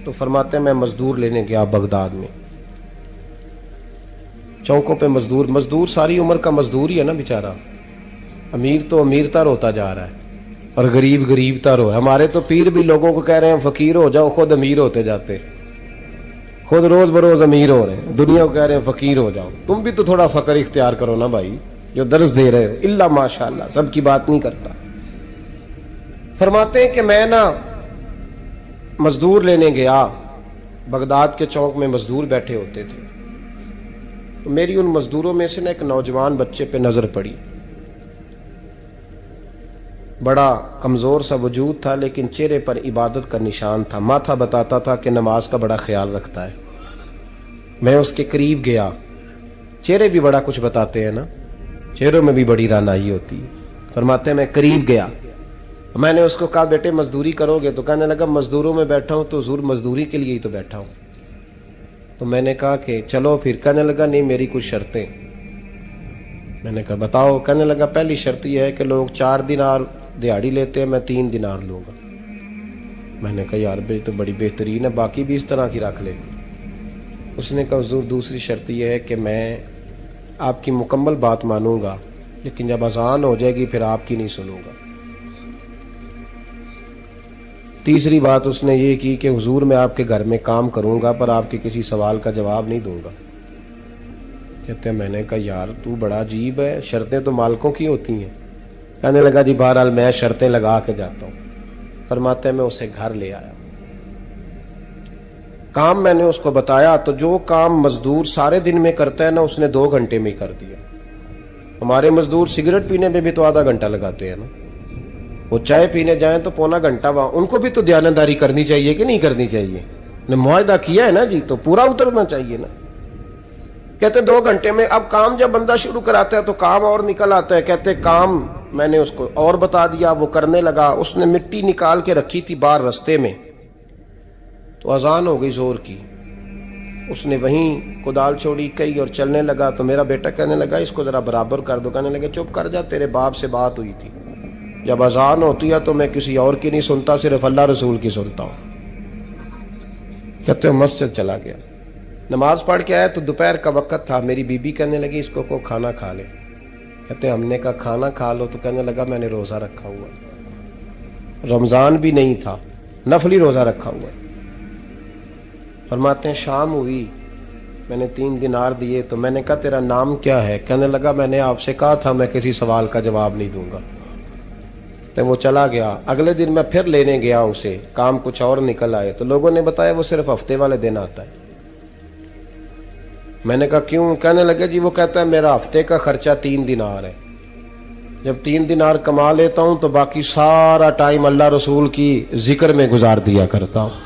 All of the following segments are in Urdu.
تو فرماتے ہیں میں مزدور لینے گیا بغداد میں، چوکوں پہ مزدور ساری عمر کا مزدور ہی ہے نا بیچارہ، امیر تو امیر تر ہوتا جا رہا ہے اور غریب غریب تر ہو رہا ہے۔ ہمارے تو پیر بھی لوگوں کو کہہ رہے ہیں فقیر ہو جاؤ، خود امیر ہوتے جاتے، خود روز بروز امیر ہو رہے ہیں، دنیا کو کہہ رہے ہیں فقیر ہو جاؤ۔ تم بھی تو تھوڑا فقر اختیار کرو نا بھائی، جو درس دے رہے ہو، الا ماشاءاللہ، سب کی بات نہیں کرتا۔ فرماتے ہیں کہ میں نا مزدور لینے گیا، بغداد کے چوک میں مزدور بیٹھے ہوتے تھے، تو میری ان مزدوروں میں سے نا ایک نوجوان بچے پہ نظر پڑی، بڑا کمزور سا وجود تھا لیکن چہرے پر عبادت کا نشان تھا، ماتھا بتاتا تھا کہ نماز کا بڑا خیال رکھتا ہے۔ میں اس کے قریب گیا، چہرے بھی بڑا کچھ بتاتے ہیں نا، چہروں میں بھی بڑی رانائی ہوتی ہے۔ فرماتے ہیں میں قریب گیا، میں نے اس کو کہا بیٹے مزدوری کرو گے؟ تو کہنے لگا مزدوروں میں بیٹھا ہوں تو حضور مزدوری کے لیے ہی تو بیٹھا ہوں۔ تو میں نے کہا کہ چلو پھر، کہنے لگا نہیں میری کچھ شرطیں۔ میں نے کہا بتاؤ؟ کہنے لگا پہلی شرط یہ ہے کہ لوگ 4 دینار دیہاڑی لیتے ہیں، میں 3 دینار لوں گا۔ میں نے کہا یار بھائی تو بڑی بہترین ہے، باقی بھی اس طرح کی رکھ لے۔ اس نے کہا حضور دوسری شرط یہ ہے کہ میں آپ کی مکمل بات مانوں گا لیکن جب اذان ہو جائے گی پھر آپ کی نہیں سنوں گا۔ تیسری بات اس نے یہ کی کہ حضور میں آپ کے گھر میں کام کروں گا پر آپ کے کسی سوال کا جواب نہیں دوں گا۔ کہتے ہیں میں نے کہا یار تو بڑا عجیب ہے، شرطیں تو مالکوں کی ہوتی ہیں۔ کہنے لگا جی بہرحال میں شرطیں لگا کے جاتا ہوں۔ فرماتے ہیں میں اسے گھر لے آیا، کام میں نے اس کو بتایا تو جو کام مزدور سارے دن میں کرتا ہے نا اس نے 2 گھنٹے میں کر دیا۔ ہمارے مزدور سگریٹ پینے میں بھی تو آدھا گھنٹہ لگاتے ہیں نا، وہ چائے پینے جائیں تو پونا گھنٹہ، وہاں ان کو بھی تو دیانتداری کرنی چاہیے کہ نہیں کرنی چاہیے؟ نے معاہدہ کیا ہے نا جی، تو پورا اترنا چاہیے نا۔ کہتے 2 گھنٹے میں، اب کام جب بندہ شروع کراتا ہے تو کام اور نکل آتا ہے۔ کہتے کام میں نے اس کو اور بتا دیا، وہ کرنے لگا۔ اس نے مٹی نکال کے رکھی تھی باہر رستے میں، تو اذان ہو گئی زور کی، اس نے وہیں کدال چھوڑی کئی اور چلنے لگا۔ تو میرا بیٹا کہنے لگا اس کو ذرا برابر کر دو۔ کہنے لگا چپ کر جا، تیرے باپ سے بات ہوئی تھی، جب اذان ہوتی ہے تو میں کسی اور کی نہیں سنتا، صرف اللہ رسول کی سنتا ہوں۔ کہتے ہیں مسجد چلا گیا، نماز پڑھ کے آیا تو دوپہر کا وقت تھا۔ میری بی بی کہنے لگی اس کو کھانا کھا لے۔ کہتے ہیں ہم نے کہا کھانا کھا لو، تو کہنے لگا میں نے روزہ رکھا ہوا، رمضان بھی نہیں تھا، نفلی روزہ رکھا ہوا۔ فرماتے ہیں شام ہوئی، میں نے 3 دینار دیے تو میں نے کہا تیرا نام کیا ہے؟ کہنے لگا میں نے آپ سے کہا تھا میں کسی سوال کا جواب نہیں دوں گا۔ تو وہ چلا گیا۔ اگلے دن میں پھر لینے گیا اسے، کام کچھ اور نکل آئے تو لوگوں نے بتایا وہ صرف ہفتے والے دن آتا ہے۔ میں نے کہا کیوں؟ کہنے لگے جی وہ کہتا ہے میرا ہفتے کا خرچہ 3 دینار ہے، جب 3 دینار کما لیتا ہوں تو باقی سارا ٹائم اللہ رسول کی ذکر میں گزار دیا کرتا ہوں۔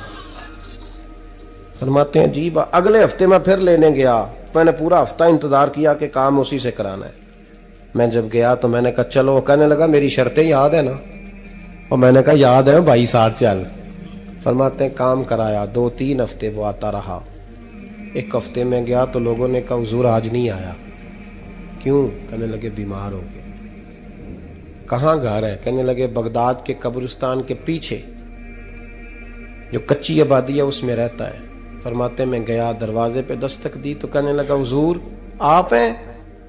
فرماتے ہیں جی اگلے ہفتے میں پھر لینے گیا، میں نے پورا ہفتہ انتظار کیا کہ کام اسی سے کرانا ہے۔ میں جب گیا تو میں نے کہا چلو، کہنے لگا میری شرطیں یاد ہے نا؟ اور میں نے کہا یاد ہے بھائی ساتھ چل۔ فرماتے ہیں کام کرایا، 2-3 ہفتے وہ آتا رہا۔ ایک ہفتے میں گیا تو لوگوں نے کہا حضور آج نہیں آیا، کیوں؟ کہنے لگے بیمار ہو گئے۔ کہاں گھر ہے؟ کہنے لگے بغداد کے قبرستان کے پیچھے جو کچی آبادی ہے اس میں رہتا ہے۔ فرماتے میں گیا، دروازے پہ دستک دی تو کہنے لگا حضور آپ ہیں؟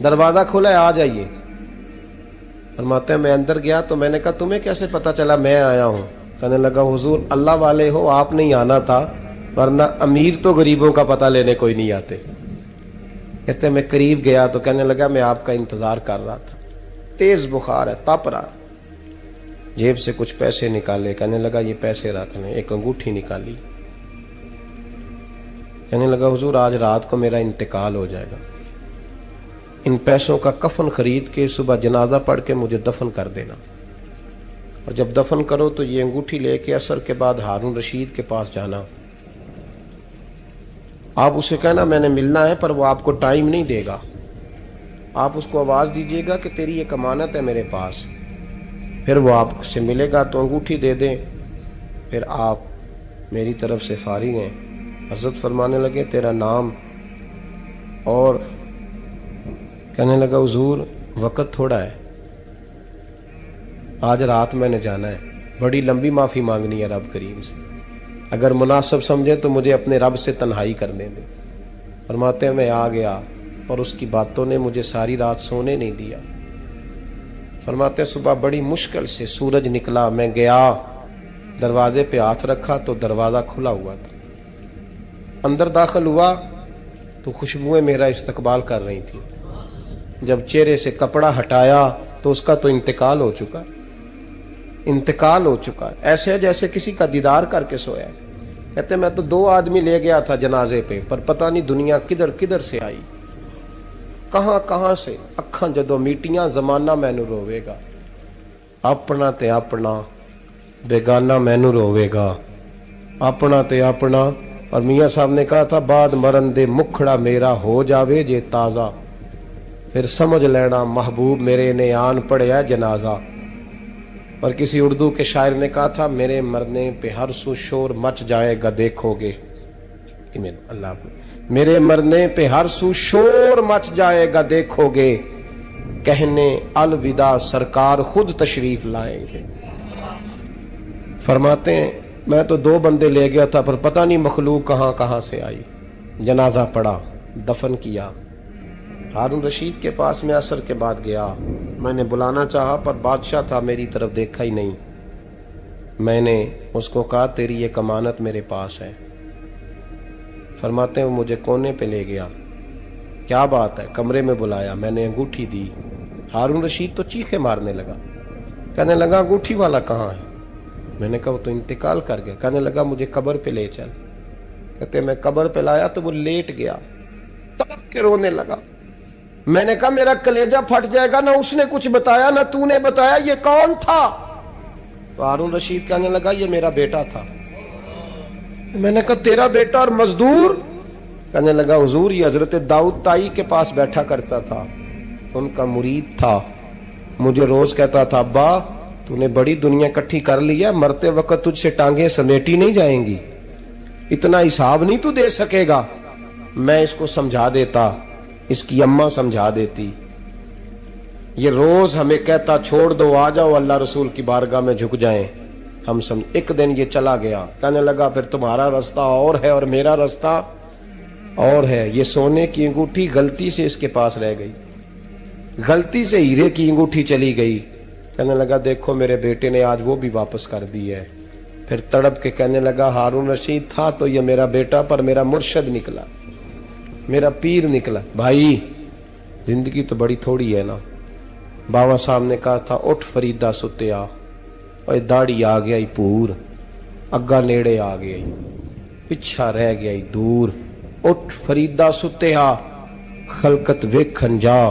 دروازہ کھلا ہے آ جائیے۔ فرماتے ہیں میں اندر گیا تو میں نے کہا تمہیں کیسے پتا چلا میں آیا ہوں؟ کہنے لگا حضور اللہ والے ہو، آپ نہیں آنا تھا، ورنہ امیر تو غریبوں کا پتہ لینے کوئی نہیں آتے۔ کہتے میں قریب گیا تو کہنے لگا میں آپ کا انتظار کر رہا تھا، تیز بخار ہے، تپ رہا۔ جیب سے کچھ پیسے نکالے، کہنے لگا یہ پیسے رکھ لیں۔ ایک انگوٹھی نکالی، کہنے لگا حضور آج رات کو میرا انتقال ہو جائے گا، ان پیسوں کا کفن خرید کے صبح جنازہ پڑھ کے مجھے دفن کر دینا، اور جب دفن کرو تو یہ انگوٹھی لے کے عصر کے بعد ہارون رشید کے پاس جانا، آپ اسے کہنا میں نے ملنا ہے پر وہ آپ کو ٹائم نہیں دے گا، آپ اس کو آواز دیجئے گا کہ تیری ایک امانت ہے میرے پاس، پھر وہ آپ سے ملے گا تو انگوٹھی دے دیں، پھر آپ میری طرف سے فارغ ہیں۔ حضرت فرمانے لگے تیرا نام؟ اور کہنے لگا حضور وقت تھوڑا ہے، آج رات میں نے جانا ہے، بڑی لمبی معافی مانگنی ہے رب کریم سے۔ اگر مناسب سمجھے تو مجھے اپنے رب سے تنہائی کرنے دیں. فرماتے ہیں میں آ گیا اور اس کی باتوں نے مجھے ساری رات سونے نہیں دیا. فرماتے ہیں صبح بڑی مشکل سے سورج نکلا، میں گیا دروازے پہ ہاتھ رکھا تو دروازہ کھلا ہوا تھا. اندر داخل ہوا تو خوشبوئیں میرا استقبال کر رہی تھی. جب چہرے سے کپڑا ہٹایا تو اس کا تو انتقال ہو چکا، انتقال ہو چکا. ایسے جیسے کسی کا دیدار کر کے سویا. کہتے میں تو 2 آدمی لے گیا تھا جنازے پہ، پر پتہ نہیں دنیا کدھر کدھر سے آئی، کہاں کہاں سے. اکھاں جدو میٹیاں زمانہ مینو روے گا، اپنا تے اپنا بیگانہ مینو روے گا، اپنا تے اپنا. اور میاں صاحب نے کہا تھا بعد مرن دے مکھڑا میرا ہو جاوے جے تازہ، پھر سمجھ لینا محبوب میرے نے آن پڑیا جنازہ. اور کسی اردو کے شاعر نے کہا تھا میرے مرنے پہ ہر سو شور مچ جائے گا دیکھو گے. اللہ میرے مرنے پہ ہر سو شور مچ جائے گا دیکھو گے، کہنے الوداع سرکار خود تشریف لائیں گے. فرماتے ہیں میں تو 2 بندے لے گیا تھا پر پتہ نہیں مخلوق کہاں کہاں سے آئی. جنازہ پڑا، دفن کیا. ہارون رشید کے پاس میں عصر کے بعد گیا. میں نے بلانا چاہا پر بادشاہ تھا، میری طرف دیکھا ہی نہیں. میں نے اس کو کہا تیری ایک امانت میرے پاس ہے. فرماتے ہیں وہ مجھے کونے پہ لے گیا. کیا بات ہے؟ کمرے میں بلایا، میں نے انگوٹھی دی. ہارون رشید تو چیخے مارنے لگا، کہنے لگا انگوٹھی والا کہاں ہے؟ میں نے کہا وہ تو انتقال کر گیا. کہنے لگا مجھے قبر پہ لے چل. کہتے میں قبر پہ لایا تو وہ لیٹ گیا، تڑپ کے رونے لگا. میں نے کہا میرا کلیجہ پھٹ جائے گا، نہ اس نے کچھ بتایا نہ تو نے بتایا، یہ کون تھا؟ تو ہارون رشید کہنے لگا یہ میرا بیٹا تھا. میں نے کہا تیرا بیٹا اور مزدور؟ کہنے لگا حضور یہ حضرت داؤد تائی کے پاس بیٹھا کرتا تھا، ان کا مرید تھا. مجھے روز کہتا تھا ابا تو نے بڑی دنیا اکٹھی کر لی ہے، مرتے وقت تجھ سے ٹانگیں سمیٹی نہیں جائیں گی، اتنا حساب نہیں تو دے سکے گا. میں اس کو سمجھا دیتا، اس کی اماں سمجھا دیتی. یہ روز ہمیں کہتا چھوڑ دو آ جاؤ اللہ رسول کی بارگاہ میں جھک جائیں. ہم سمجھ. ایک دن یہ چلا گیا، کہنے لگا پھر تمہارا رستہ اور ہے اور میرا رستہ اور ہے. یہ سونے کی انگوٹھی غلطی سے اس کے پاس رہ گئی، غلطی سے ہیرے کی انگوٹھی چلی گئی. کہنے لگا دیکھو میرے بیٹے نے آج وہ بھی واپس کر دی ہے. پھر تڑپ کے کہنے لگا ہارون رشید تھا تو یہ میرا بیٹا پر میرا مرشد نکلا، میرا پیر نکلا. بھائی زندگی تو بڑی تھوڑی ہے نا. بابا صاحب نے کہا تھا اٹھ فریدہ ستیا، اور داڑھی آ گیا پور، اگا نیڑے آ گیا پچھا رہ گیا دور. اٹھ فریدہ ستیا خلقت ویکھن جا،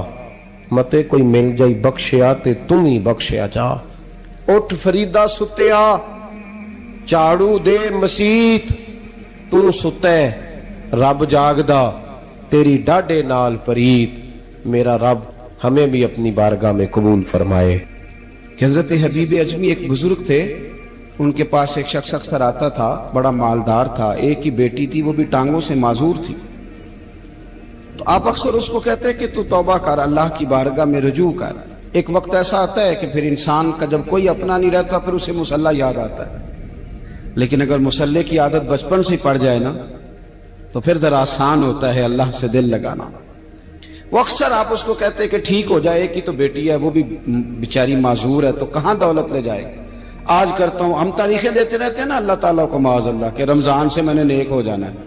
متے کوئی مل جائی بخشیا تے تم ہی بخشیا جا. اٹھ فریدہ ستیا چاڑو دے مسیت، تو ستے رب جاگدا تیری ڈاڈے نال پریت. میرا رب ہمیں بھی اپنی بارگاہ میں قبول فرمائے. کہ حضرت حبیب اجمی ایک بزرگ تھے، ان کے پاس ایک شخص اکثر آتا تھا، بڑا مالدار تھا، ایک ہی بیٹی تھی، وہ بھی ٹانگوں سے معذور تھی. تو آپ اکثر اس کو کہتے کہ تو توبہ کر، اللہ کی بارگاہ میں رجوع کر. ایک وقت ایسا آتا ہے کہ پھر انسان کا جب کوئی اپنا نہیں رہتا پھر اسے مصلی یاد آتا ہے، لیکن اگر مصلی کی عادت بچپن سے پڑ جائے نا تو پھر ذرا آسان ہوتا ہے اللہ سے دل لگانا. وہ اکثر آپ اس کو کہتے کہ ٹھیک ہو جائے کہ تو بیٹی ہے، وہ بھی بیچاری معذور ہے، تو کہاں دولت لے جائے. آج کرتا ہوں، ہم تاریخیں دیتے رہتے ہیں نا اللہ تعالیٰ کو معاذ اللہ کہ رمضان سے میں نے نیک ہو جانا ہے،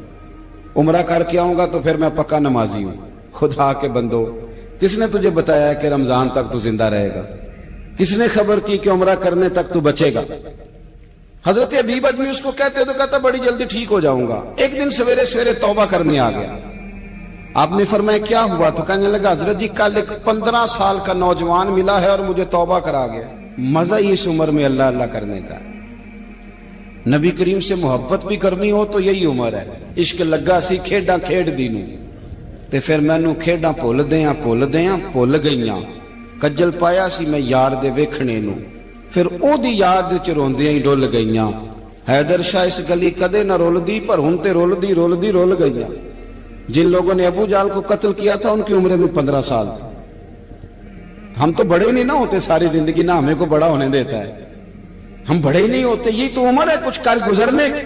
عمرہ کر کے آؤں گا تو پھر میں پکا نمازی ہوں. خدا کے بندو، کس نے تجھے بتایا کہ رمضان تک تو زندہ رہے گا؟ کس نے خبر کی کہ عمرہ کرنے تک تو بچے گا؟ حضرت حبیب اجمی اس کو کہتے تو کہتا بڑی جلدی ٹھیک ہو جاؤں گا. ایک دن سویرے سویرے توبہ کرنے آ گیا. آپ نے فرمایا کیا ہوا؟ تو کہنے لگا حضرت جی کل ایک 15 سال کا نوجوان ملا ہے اور مجھے توبہ کرا گیا. مزہ ہی اس عمر میں اللہ اللہ کرنے کا. نبی کریم سے محبت بھی کرنی ہو تو یہی عمر ہے. عشق لگا سی کھیڈاں کھیڈ دی نوں تے پھر مینوں کھیڈاں بھول گئیاں. کجل پایا سی میں یار دے ویکھنے نوں، پھر او دی یاد وچ روندیاں ہی ڈل گئیاں. حیدر شاہ اس گلی کدے نہ رولدی پر ہن تے رولدی رول گئیاں. جن لوگوں نے ابو جال کو قتل کیا تھا ان کی عمریں میں 15 سال تھی. ہم تو بڑے نہیں نہ ہوتے ساری زندگی، نہ ہمیں کو بڑا ہونے دیتا ہے، ہم بڑے ہی نہیں ہوتے. یہی تو عمر ہے کچھ کر گزرنے کی.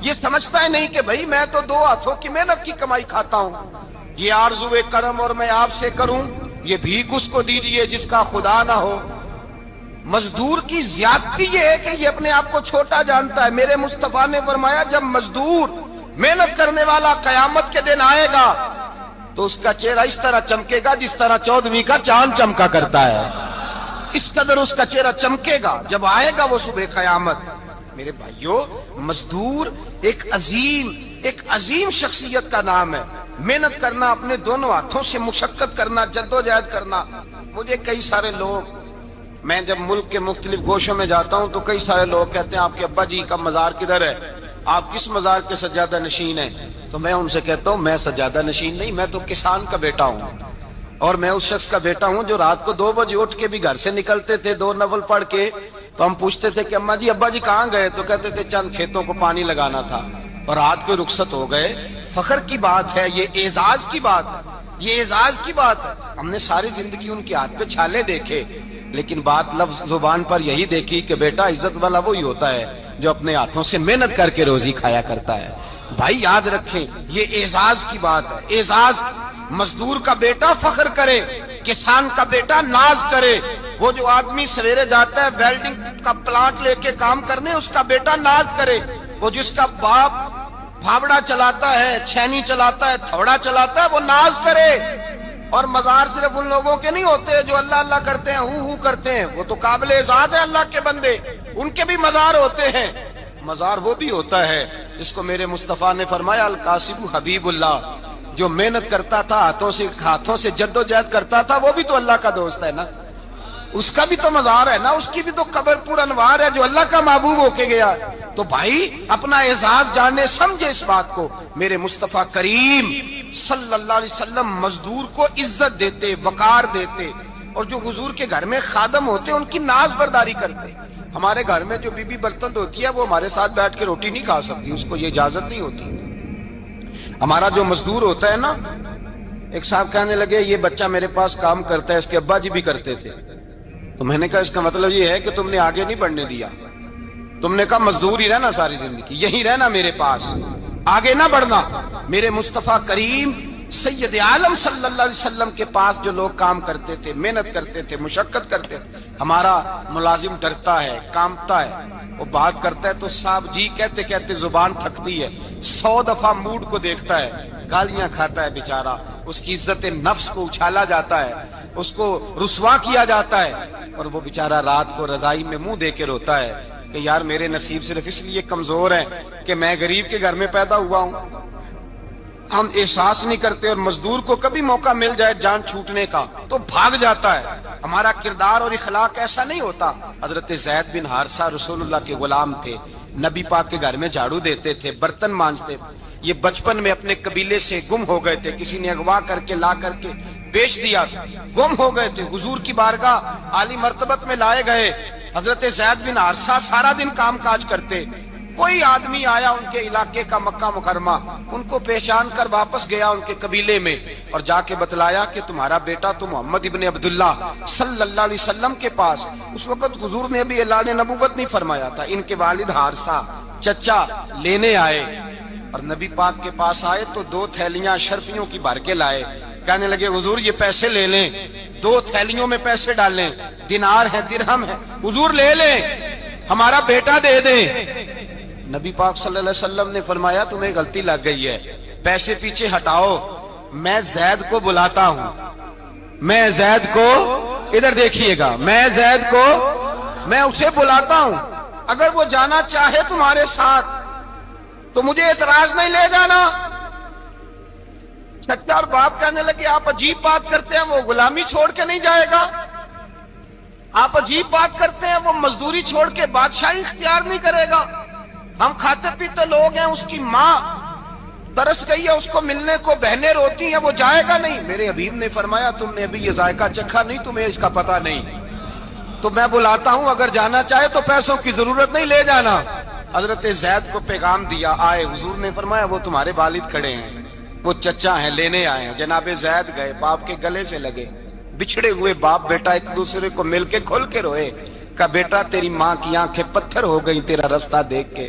یہ سمجھتا ہے نہیں کہ بھائی میں تو دو ہاتھوں کی محنت کی کمائی کھاتا ہوں، یہ آرزوئے کرم اور میں آپ سے کروں، یہ بھیک اس کو دیجیے جس کا خدا نہ ہو۔ مزدور کی زیادتی یہ ہے کہ یہ اپنے آپ کو چھوٹا جانتا ہے۔ میرے مصطفیٰ نے فرمایا جب مزدور محنت کرنے والا قیامت کے دن آئے گا تو اس کا چہرہ اس طرح چمکے گا جس طرح 14ویں کا چاند چمکا کرتا ہے، اس قدر اس کا چہرہ چمکے گا جب آئے گا وہ صبح قیامت۔ میرے بھائیوں، مزدور ایک عظیم شخصیت کا نام ہے۔ محنت کرنا، اپنے دونوں ہاتھوں سے مشقت کرنا، جدوجہد کرنا۔ مجھے کئی سارے لوگ، میں جب ملک کے مختلف گوشوں میں جاتا ہوں تو کئی سارے لوگ کہتے ہیں آپ کے ابا جی کا مزار کدھر ہے، آپ کس مزار کے سجادہ نشین ہیں؟ تو میں ان سے کہتا ہوں میں سجادہ نشین نہیں، میں تو کسان کا بیٹا ہوں، اور میں اس شخص کا بیٹا ہوں جو رات کو 2 بجے اٹھ کے بھی گھر سے نکلتے تھے 2 نفل پڑھ کے، تو ہم پوچھتے تھے کہ اماں جی ابا جی کہاں گئے؟ تو کہتے تھے چند کھیتوں کو پانی لگانا تھا، اور رات کو رخصت ہو گئے۔ فخر کی بات ہے، یہ اعزاز کی بات ہے، یہ اعزاز کی بات ہے۔ ہم نے ساری زندگی ان کے ہاتھ پہ چھالے دیکھے، لیکن بات لفظ زبان پر یہی دیکھی کہ بیٹا عزت والا وہی ہوتا ہے جو اپنے ہاتھوں سے محنت کر کے روزی کھایا کرتا ہے۔ بھائی یاد رکھیں، یہ اعزاز کی بات ہے۔ اعزاز، مزدور کا بیٹا فخر کرے، کسان کا بیٹا ناز کرے۔ وہ جو آدمی سویرے جاتا ہے ویلڈنگ کا پلانٹ لے کے کام کرنے، اس کا بیٹا ناز کرے۔ وہ جس کا باپ بھاوڑا چلاتا ہے، چھینی چلاتا ہے، تھوڑا چلاتا ہے، وہ ناز کرے۔ اور مزار صرف ان لوگوں کے نہیں ہوتے جو اللہ اللہ کرتے ہیں، ہو کرتے ہیں، وہ تو قابل اعزاز ہے اللہ کے بندے، ان کے بھی مزار ہوتے ہیں۔ مزار وہ بھی ہوتا ہے جس کو میرے مصطفیٰ نے فرمایا القاسم حبیب اللہ، جو محنت کرتا تھا، ہاتھوں سے جدوجہد کرتا تھا، وہ بھی تو اللہ کا دوست ہے نا، اس کا بھی تو مزار ہے نا، اس کی بھی تو قبر پر انوار ہے جو اللہ کا محبوب ہو کے گیا۔ تو بھائی اپنا اعزاز جانے، سمجھے اس بات کو۔ میرے مصطفیٰ کریم صلی اللہ علیہ وسلم مزدور کو عزت دیتے، وقار دیتے، اور جو حضور کے گھر میں خادم ہوتے ان کی ناز برداری کرتے۔ ہمارے گھر میں جو بی بی برتن دھوتی ہے وہ ہمارے ساتھ بیٹھ کے روٹی نہیں کھا سکتی، اس کو یہ اجازت نہیں ہوتی۔ ہمارا جو مزدور ہوتا ہے نا، ایک صاحب کہنے لگے یہ بچہ میرے پاس کام کرتا ہے، اس کے ابا جی بھی کرتے تھے، تو میں نے کہا اس کا مطلب یہ ہے کہ تم نے آگے نہیں بڑھنے دیا، تم نے کہا مزدور ہی رہنا ساری زندگی، یہی رہنا میرے پاس، آگے نہ بڑھنا۔ میرے مصطفیٰ کریم سید عالم صلی اللہ علیہ وسلم کے پاس جو لوگ کام کرتے تھے، محنت کرتے تھے، مشقت کرتے تھے، ہمارا ملازم ڈرتا ہے، کامتا ہے، وہ بات کرتا ہے تو صاحب جی کہتے کہتے زبان تھکتی ہے، 100 دفعہ موڈ کو دیکھتا ہے، گالیاں کھاتا ہے بیچارہ، اس کی عزت نفس کو اچھالا جاتا ہے، اس کو رسوا کیا جاتا ہے، اور وہ بیچارہ رات کو رضائی میں منہ دے کے روتا ہے کہ یار میرے نصیب صرف اس لیے کمزور ہیں کہ میں غریب کے گھر میں پیدا ہوا ہوں۔ ہم احساس نہیں کرتے، اور مزدور کو کبھی موقع مل جائے جان چھوٹنے کا تو بھاگ جاتا ہے۔ ہمارا کردار اور اخلاق ایسا نہیں ہوتا۔ حضرت زید بن حارثہ رسول اللہ کے غلام تھے، نبی پاک کے گھر میں جھاڑو دیتے تھے، برتن مانجتے تھے۔ یہ بچپن میں اپنے قبیلے سے گم ہو گئے تھے، کسی نے اغوا کر کے لا کر کے بیچ دیا تھا، گم ہو گئے تھے، حضور کی بارگاہ عالی مرتبت میں لائے گئے۔ حضرت زید بن حارثہ سارا دن کام کاج کرتے، کوئی آدمی آیا ان کے علاقے کا مکہ مکرمہ، ان کو پہچان کر واپس گیا ان کے قبیلے میں، اور جا کے بتلایا کہ تمہارا بیٹا تو محمد ابن عبداللہ صلی اللہ علیہ وسلم کے پاس، اس وقت حضور نے بھی اعلان نبوت نہیں فرمایا تھا، ان کے والد حارثہ چچا لینے آئے، اور نبی پاک کے پاس آئے تو 2 تھیلیاں اشرفیوں کی بھر کے لائے۔ کہنے لگے حضور یہ پیسے لے لیں، 2 تھیلیوں میں پیسے ڈالیں، دینار ہے درہم ہے، حضور لے لیں، ہمارا بیٹا دے دیں۔ نبی پاک صلی اللہ علیہ وسلم نے فرمایا تمہیں غلطی لگ گئی ہے، پیسے پیچھے ہٹاؤ، میں زید کو بلاتا ہوں، میں زید کو، ادھر دیکھیے گا، میں زید کو، میں اسے بلاتا ہوں، اگر وہ جانا چاہے تمہارے ساتھ تو مجھے اعتراض نہیں لے جانا۔ چچا اور باپ کہنے لگے آپ عجیب بات کرتے ہیں، وہ غلامی چھوڑ کے نہیں جائے گا، آپ عجیب بات کرتے ہیں، وہ مزدوری چھوڑ کے بادشاہی اختیار نہیں کرے گا، ہم کھاتے پیتے لوگ ہیں، اس کی ماں ترس گئی ہے، اس کو ملنے کو بہنیں روتی ہیں، وہ جائے گا نہیں۔ میرے حبیب نے فرمایا تم نے ابھی یہ ذائقہ چکھا نہیں، تمہیں اس کا پتہ نہیں، تو میں بلاتا ہوں، اگر جانا چاہے تو پیسوں کی ضرورت نہیں، لے جانا۔ حضرت زید کو پیغام دیا، آئے، حضور نے فرمایا وہ تمہارے والد کھڑے ہیں، وہ چچا ہیں، لینے آئے ہیں۔ جناب زید گئے، باپ کے گلے سے لگے، بچھڑے ہوئے باپ بیٹا ایک دوسرے کو مل کے کھل کے روئے، کہا بیٹا تیری ماں کی آنکھیں پتھر ہو گئی تیرا رستہ دیکھ کے،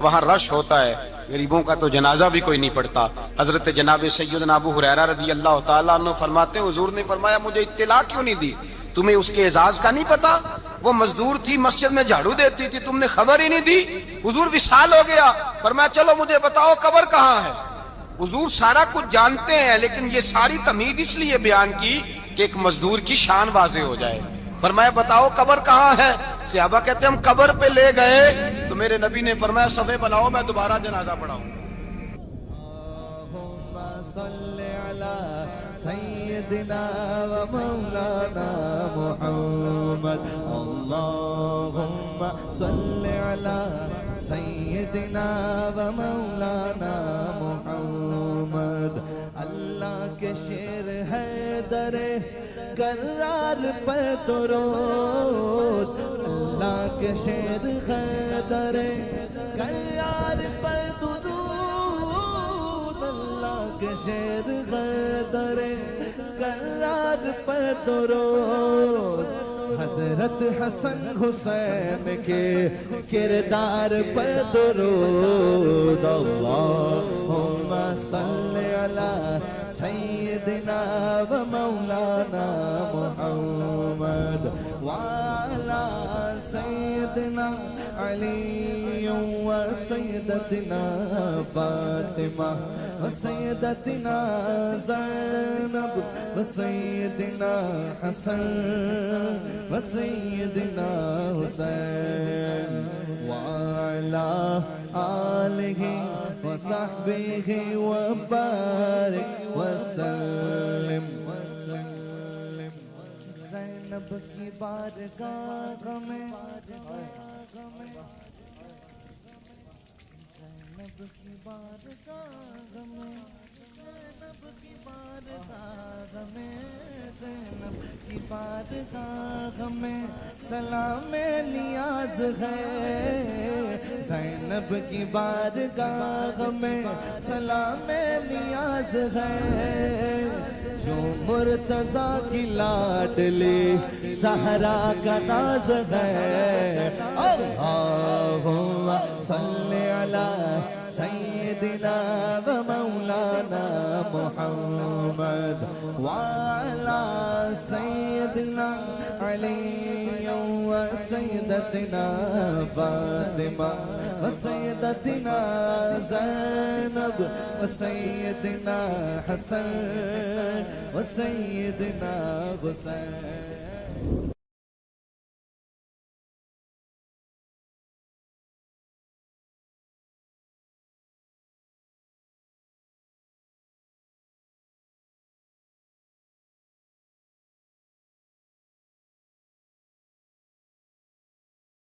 وہاں رش ہوتا ہے، غریبوں کا تو جنازہ بھی کوئی نہیں پڑتا۔ حضرت جناب سیدنا ابو ہریرہ رضی اللہ تعالیٰ عنہ فرماتے ہیں حضور نے فرمایا مجھے اطلاع کیوں نہیں دی؟ تمہیں اس کے اعزاز کا نہیں پتا؟ وہ مزدور تھی، مسجد میں جھاڑو دیتی تھی، تم نے خبر ہی نہیں دی؟ حضور وصال ہو گیا، فرمایا چلو مجھے بتاؤ قبر کہاں ہے؟ حضور سارا کچھ جانتے ہیں، لیکن یہ ساری تمہید اس لیے بیان کی کہ ایک مزدور کی شان واضح ہو جائے۔ فرمایا بتاؤ قبر کہاں ہے؟ صحابہ کہتے ہیں ہم قبر پہ لے گئے تو میرے نبی نے فرمایا صفے بناؤ میں دوبارہ جنازہ پڑھاؤں۔ سيدنا ومولانا محمد اللهم صل على سيدنا ومولانا محمد اللہ کے شیر حیدر کرار پر درود اللہ کے شیر حیدر کرار پر درود اللہ کے شیر حیدر کرار پر درود حضرت حسن حسین کے کردار پر درود اللہم صلی علی سیدنا و مولانا محمد وعلی سیدنا علی و سیدتنا فاطمہ و سیدتنا زینب و سیدنا حسن و سیدنا حسین وعلی آلہ و صحبہ و بارک وسلم زینب کی بارگاہ میں زینب کی بارگاہ میں زینب کی بارگاہ میں زینب کی بارگاہ میں سلام نیاز ہے زینب کی بارگاہ میں سلام نیاز ہے جو مرتضیٰ کی لاڈلی زہرا کا ناز ہے اللہم صلی علی سیدنا و مولانا محمد وعلی سیدنا علی و سیدتنا فاطمہ و سیدتنا زینب و سیدنا حسن و سیدنا حسین